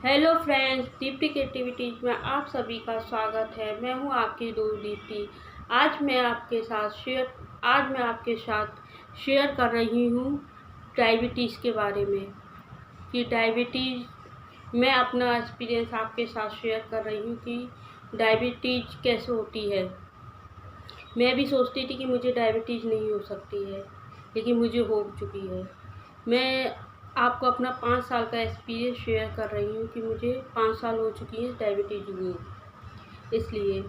Hello friends, Deepti क्रिएटिविटीज में आप सभी का स्वागत है। मैं हूं आपकी दोस्त दीप्ति। आज मैं आपके साथ शेयर कर रही हूं डायबिटीज़ के बारे में कि डायबिटीज़ मैं अपना एक्सपीरियंस आपके साथ शेयर कर रही हूं कि डायबिटीज़ कैसे होती है। मैं भी सोचती थी कि मुझे डायबिटीज़ नहीं हो सकती है, लेकिन मुझे हो चुकी है। मैं आपको अपना 5 साल का एक्सपीरियंस शेयर कर रही हूँ कि मुझे 5 साल हो चुकी है डायबिटीज़ हुए। इसलिए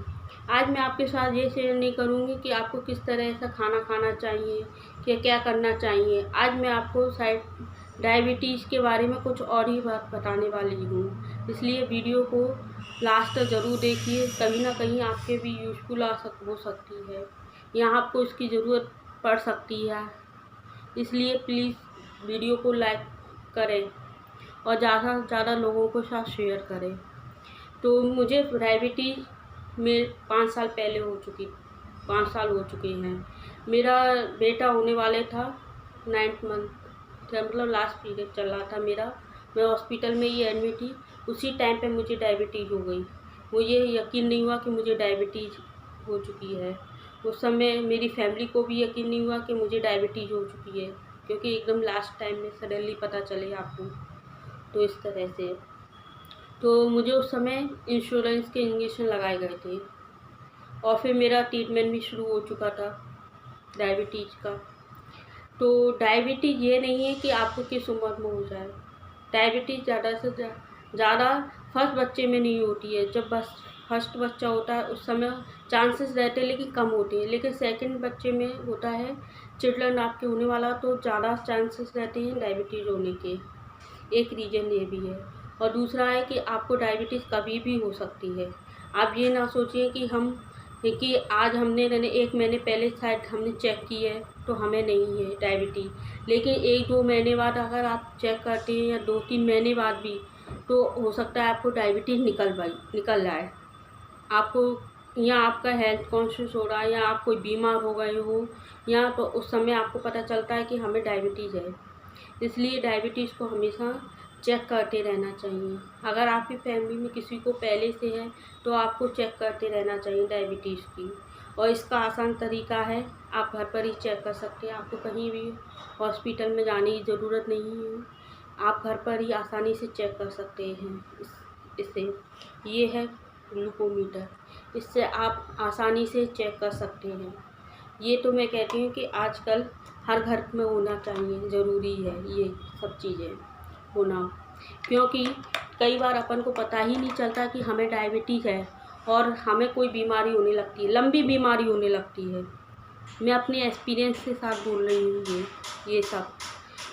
आज मैं आपके साथ ये शेयर नहीं करूँगी कि आपको किस तरह से खाना खाना चाहिए, कि क्या करना चाहिए। आज मैं आपको शायद डायबिटीज़ के बारे में कुछ और ही बात बताने वाली हूँ। इसलिए वीडियो को लास्ट तक ज़रूर देखिए, कहीं ना कहीं आपके भी यूज़फुल हो सकती है, यहाँ आपको इसकी ज़रूरत पड़ सकती है। इसलिए प्लीज़ वीडियो को लाइक करें और ज़्यादा से ज़्यादा लोगों के साथ शेयर करें। तो मुझे डायबिटीज़ में 5 साल पहले 5 साल हो चुके हैं। मेरा बेटा होने वाले था 9th मंथ, मतलब लास्ट पीरियड चल रहा था मेरा। मैं हॉस्पिटल में ही एडमिट थी। उसी टाइम पे मुझे डायबिटीज़ हो गई। मुझे यकीन नहीं हुआ कि मुझे डायबिटीज़ हो चुकी है। उस समय मेरी फैमिली को भी यकीन नहीं हुआ कि मुझे डायबिटीज़ हो चुकी है, क्योंकि एकदम लास्ट टाइम में सडनली पता चले आपको। तो इस तरह से तो मुझे उस समय इंश्योरेंस के इंजेक्शन लगाए गए थे और फिर मेरा ट्रीटमेंट भी शुरू हो चुका था डायबिटीज़ का। तो डायबिटीज़ ये नहीं है कि आपको किस उम्र में हो जाए। डायबिटीज़ ज़्यादा से ज़्यादा फर्स्ट बच्चे में नहीं होती है। जब बस फर्स्ट बच्चा होता है उस समय चांसेस रहते हैं, लेकिन कम होते हैं। लेकिन सेकंड बच्चे में होता है, चिल्ड्रन आपके होने वाला, तो ज़्यादा चांसेस रहते हैं डायबिटीज़ होने के। एक रीज़न ये भी है। और दूसरा है कि आपको डायबिटीज़ कभी भी हो सकती है। आप ये ना सोचिए कि आज हमने 1 महीने पहले शायद हमने चेक की है तो हमें नहीं है डायबिटीज़, लेकिन 1-2 महीने बाद अगर आप चेक करते हैं या 2-3 महीने बाद भी, तो हो सकता है आपको डायबिटीज़ निकल जाए। आपको या आपका हेल्थ कॉन्शियस हो रहा है या आप कोई बीमार हो गए हो, या तो उस समय आपको पता चलता है कि हमें डायबिटीज़ है। इसलिए डायबिटीज़ को हमेशा चेक करते रहना चाहिए। अगर आपकी फैमिली में किसी को पहले से है तो आपको चेक करते रहना चाहिए डायबिटीज़ की। और इसका आसान तरीका है, आप घर पर ही चेक कर सकते हैं। आपको कहीं भी हॉस्पिटल में जाने की ज़रूरत नहीं है। आप घर पर ही आसानी से चेक कर सकते हैं। इससे ये है ग्लूकोमीटर, इससे आप आसानी से चेक कर सकते हैं। ये तो मैं कहती हूँ कि आजकल हर घर में होना चाहिए, ज़रूरी है ये सब चीज़ें होना, क्योंकि कई बार अपन को पता ही नहीं चलता कि हमें डायबिटीज़ है और हमें कोई बीमारी होने लगती है, लंबी बीमारी होने लगती है। मैं अपने एक्सपीरियंस के साथ बोल रही हूँ ये सब,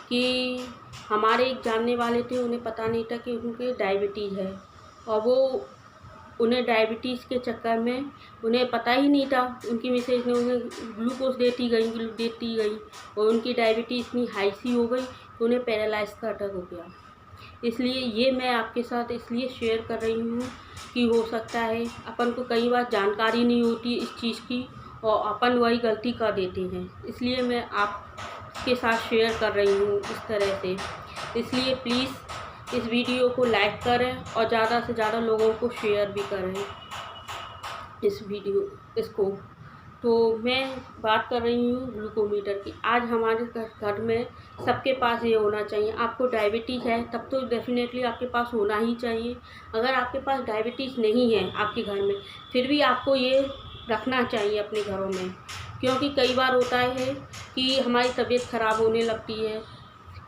कि हमारे एक जानने वाले थे, उन्हें पता नहीं था कि उनके डायबिटीज़ है, और उन्हें डायबिटीज़ के चक्कर में उन्हें पता ही नहीं था। उनकी मिसेज ने उन्हें ग्लूकोज देती गई और उनकी डायबिटीज़ इतनी हाई सी हो गई कि उन्हें पैरालाइज का अटैक हो गया। इसलिए ये मैं आपके साथ इसलिए शेयर कर रही हूँ कि हो सकता है अपन को कई बार जानकारी नहीं होती इस चीज़ की और अपन वही गलती कर देते हैं। इसलिए मैं आपके साथ शेयर कर रही हूँ इस तरह से। इसलिए प्लीज़ इस वीडियो को लाइक करें और ज़्यादा से ज़्यादा लोगों को शेयर भी करें इसको। तो मैं बात कर रही हूँ ग्लूकोमीटर की। आज हमारे घर में सबके पास ये होना चाहिए। आपको डायबिटीज़ है तब तो डेफिनेटली आपके पास होना ही चाहिए। अगर आपके पास डायबिटीज़ नहीं है आपके घर में, फिर भी आपको ये रखना चाहिए अपने घरों में, क्योंकि कई बार होता है कि हमारी तबीयत ख़राब होने लगती है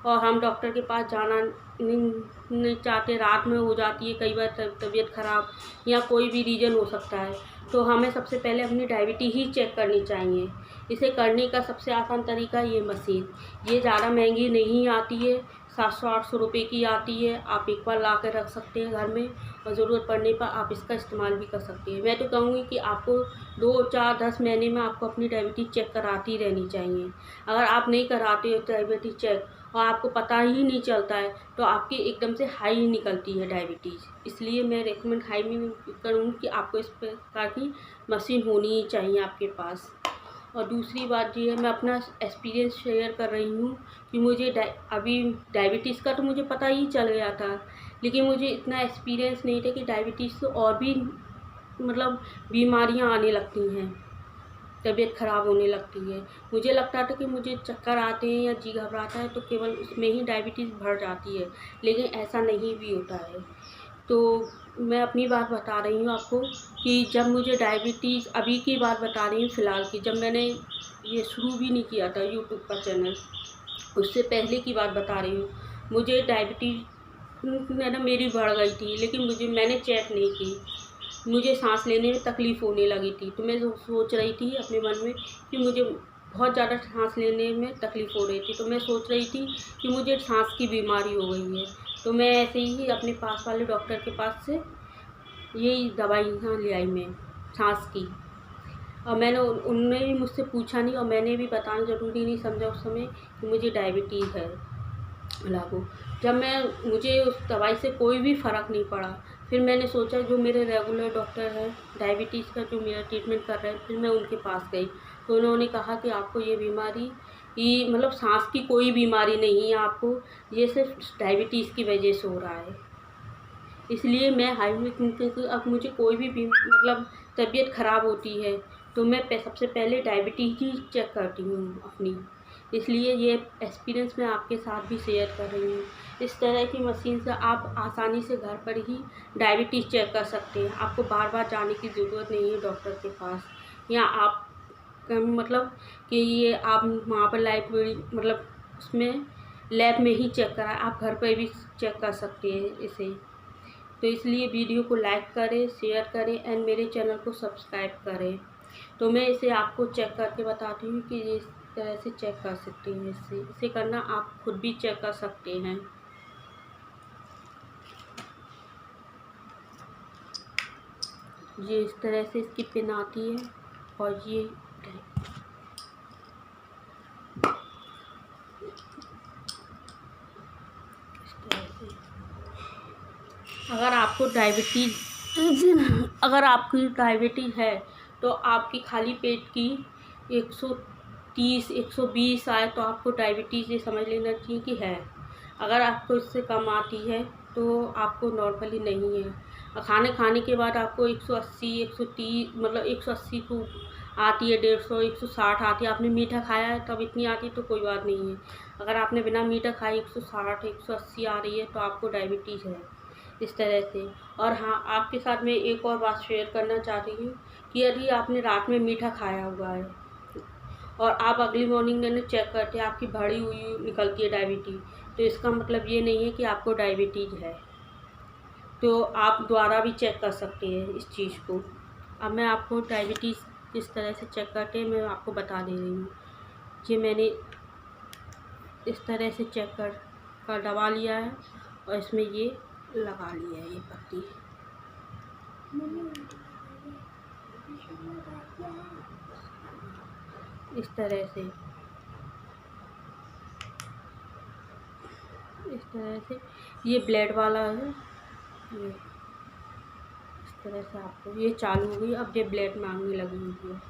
और हम डॉक्टर के पास जाना नहीं चाहते, रात में हो जाती है कई बार तबीयत ख़राब, या कोई भी रीज़न हो सकता है। तो हमें सबसे पहले अपनी डायबिटीज़ ही चेक करनी चाहिए। इसे करने का सबसे आसान तरीका ये मशीन, ये ज़्यादा महंगी नहीं आती है, 700-800 रुपये की आती है। आप एक बार ला कर रख सकते हैं घर में और ज़रूरत पड़ने पर आप इसका इस्तेमाल भी कर सकते हैं। मैं तो कहूँगी कि आपको 2-4-10 महीने में आपको अपनी डायबिटीज़ चेक कराती रहनी चाहिए। अगर आप नहीं कराते हो डायबिटीज़ चेक और आपको पता ही नहीं चलता है, तो आपकी एकदम से हाई निकलती है डायबिटीज़। इसलिए मैं रेकमेंड हाई में करूँगी कि आपको इस प्रकार की मशीन होनी ही चाहिए आपके पास। और दूसरी बात ये है, मैं अपना एक्सपीरियंस शेयर कर रही हूँ कि मुझे अभी डायबिटीज़ का तो मुझे पता ही चल गया था, लेकिन मुझे इतना एक्सपीरियंस नहीं था कि डायबिटीज़ से और भी मतलब बीमारियाँ आने लगती हैं, तबीयत ख़राब होने लगती है। मुझे लगता था कि मुझे चक्कर आते हैं या जी घबराता है तो केवल उसमें ही डायबिटीज़ बढ़ जाती है, लेकिन ऐसा नहीं भी होता है। तो मैं अपनी बात बता रही हूँ आपको कि जब मुझे डायबिटीज़, अभी की बात बता रही हूँ फ़िलहाल की, जब मैंने ये शुरू भी नहीं किया था यूट्यूब का चैनल, उससे पहले की बात बता रही हूँ। मुझे डायबिटीज़ मेरी बढ़ गई थी, लेकिन मैंने चेक नहीं की। मुझे सांस लेने में तकलीफ़ होने लगी थी, तो मैं सोच रही थी अपने मन में कि मुझे बहुत ज़्यादा सांस लेने में तकलीफ़ हो रही थी, तो मैं सोच रही थी कि मुझे सांस की बीमारी हो गई है। तो मैं ऐसे ही अपने पास वाले डॉक्टर के पास से यही दवाइयाँ ले आई मैं सांस की, और मैंने उनने भी मुझसे पूछा नहीं, और मैंने भी बताना ज़रूरी नहीं समझा उस समय कि मुझे डायबिटीज़ है लागू। जब मुझे उस दवाई से कोई भी फ़र्क नहीं पड़ा, फिर मैंने सोचा जो मेरे रेगुलर डॉक्टर हैं डायबिटीज़ का जो मेरा ट्रीटमेंट कर रहे हैं, फिर मैं उनके पास गई। तो उन्होंने कहा कि आपको ये बीमारी मतलब सांस की कोई बीमारी नहीं है, आपको ये सिर्फ डायबिटीज़ की वजह से हो रहा है। इसलिए मैं क्योंकि अब मुझे कोई भी मतलब तबीयत ख़राब होती है तो मैं सबसे पहले डायबिटीज़ ही चेक करती हूँ अपनी। इसलिए ये एक्सपीरियंस मैं आपके साथ भी शेयर कर रही हूँ। इस तरह की मशीन से आप आसानी से घर पर ही डायबिटीज़ चेक कर सकते हैं। आपको बार बार जाने की ज़रूरत नहीं है डॉक्टर के पास, या आप मतलब कि ये आप वहाँ पर लाइब्रेरी मतलब उसमें लैब में ही चेक कराएं, आप घर पर भी चेक कर सकते हैं इसे। तो इसलिए वीडियो को लाइक करें, शेयर करें एंड मेरे चैनल को सब्सक्राइब करें। तो मैं इसे आपको चेक करके बताती हूँ कि इस तरह से चेक कर सकते हैं। इसे करना आप खुद भी चेक कर सकते हैं। ये इस तरह से इसकी पिन आती है, और ये इस तरह से। अगर आपकी डायबिटीज़ है तो आपकी खाली पेट की 130 120 आए तो आपको डायबिटीज़ ये समझ लेना चाहिए कि है। अगर आपको इससे कम आती है तो आपको नॉर्मली नहीं है। और खाने के बाद आपको 180 130 मतलब 180 को आती है, 150 160 आती है। आपने मीठा खाया है तब इतनी आती तो कोई बात नहीं है। अगर आपने बिना मीठा खाए 160 180 आ रही है तो आपको डायबिटीज़ है, इस तरह से। और हाँ, आपके साथ मैं एक और बात शेयर करना चाह रही हूँ कि यदि आपने रात में मीठा खाया हुआ है और आप अगली मॉर्निंग में चेक करते हैं आपकी बढ़ी हुई निकलती है डायबिटीज़, तो इसका मतलब ये नहीं है कि आपको डायबिटीज़ है। तो आप दोबारा भी चेक कर सकते हैं इस चीज़ को। अब मैं आपको डायबिटीज़ किस तरह से चेक करते हैं मैं आपको बता दे रही हूँ। ये मैंने इस तरह से चेक कर दबा लिया है, और इसमें ये लगा लिया है ये पत्ती। इस तरह से ये ब्लेड वाला है। ये इस तरह से आपको ये चालू हो गई, अब ये ब्लेड मांगने लगी हुई है।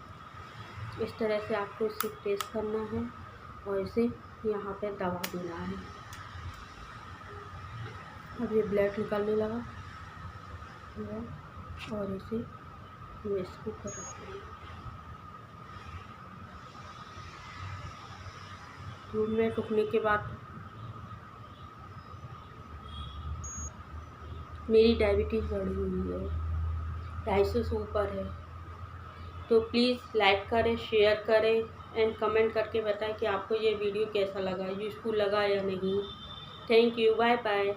इस तरह से आपको इसे प्रेस करना है और इसे यहाँ पे दबा देना है। अब ये ब्लेड निकलने लगा और इसे इसको कर रखते हैं। 2 मिनट रुकने के बाद मेरी डायबिटीज़ बढ़ी हुई है, 250 से ऊपर है। तो प्लीज़ लाइक करें, शेयर करें एंड कमेंट करके बताएं कि आपको ये वीडियो कैसा लगा, यूज़फुल लगा या नहीं। Thank you, bye bye.